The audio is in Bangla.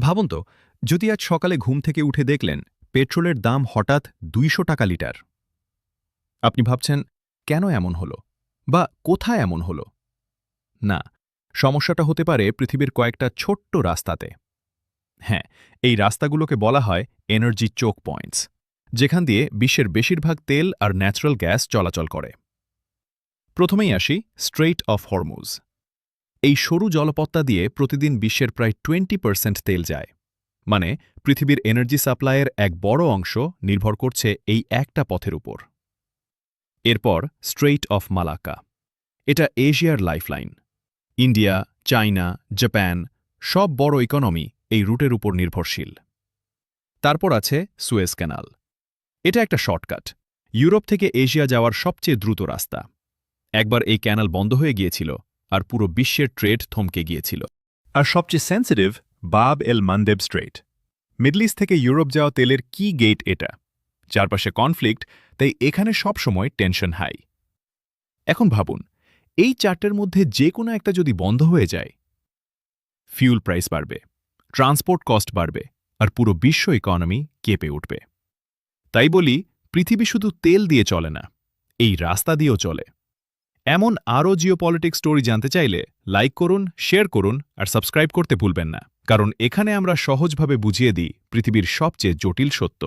ভাবুন তো, যদি আজ সকালে ঘুম থেকে উঠে দেখলেন পেট্রোলের দাম হঠাৎ ২০০ টাকা লিটার। আপনি ভাবছেন, কেন এমন হলো? বা কোথায় এমন হলো? না, সমস্যাটা হতে পারে পৃথিবীর কয়েকটা ছোট্ট রাস্তাতে। হ্যাঁ, এই রাস্তাগুলোকে বলা হয় এনার্জি চোক পয়েন্টস, যেখান দিয়ে বিশ্বের বেশিরভাগ তেল আর ন্যাচারাল গ্যাস চলাচল করে। প্রথমেই আসি স্ট্রেইট অফ হরমুজ। এই সরু জলপথটা দিয়ে প্রতিদিন বিশ্বের প্রায় 20% তেল যায়। মানে পৃথিবীর এনার্জি সাপ্লাইয়ের এক বড় অংশ নির্ভর করছে এই একটা পথের উপর। এরপর স্ট্রেইট অফ মালাক্কা। এটা এশিয়ার লাইফলাইন। ইন্ডিয়া, চায়না, জাপান সব বড় ইকোনমি এই রুটের উপর নির্ভরশীল। তারপর আছে সুয়েজ ক্যানাল। এটা একটা শর্টকাট, ইউরোপ থেকে এশিয়া যাওয়ার সবচেয়ে দ্রুত রাস্তা। একবার এই ক্যানাল বন্ধ হয়ে গিয়েছিল আর পুরো বিশ্বের ট্রেড থমকে গিয়েছিল। আর সবচেয়ে সেন্সিটিভ বাব এল মানদেব স্ট্রেট। মিডল ইস্ট থেকে ইউরোপ যাওয়া তেলের কি গেট এটা। চারপাশে কনফ্লিক্ট, তাই এখানে সবসময় টেনশন হাই। এখন ভাবুন, এই চারটের মধ্যে যে কোনো একটা যদি বন্ধ হয়ে যায়, ফিউল প্রাইস বাড়বে, ট্রান্সপোর্ট কস্ট বাড়বে, আর পুরো বিশ্ব ইকোনমি কেঁপে উঠবে। তাই বলি, পৃথিবী শুধু তেল দিয়ে চলে না, এই রাস্তা দিয়েও চলে। এমন আরও জিওপলিটিক্স স্টোরি জানতে চাইলে লাইক করুন, শেয়ার করুন আর সাবস্ক্রাইব করতে ভুলবেন না, কারণ এখানে আমরা সহজভাবে বুঝিয়ে দিই পৃথিবীর সবচেয়ে জটিল সত্য।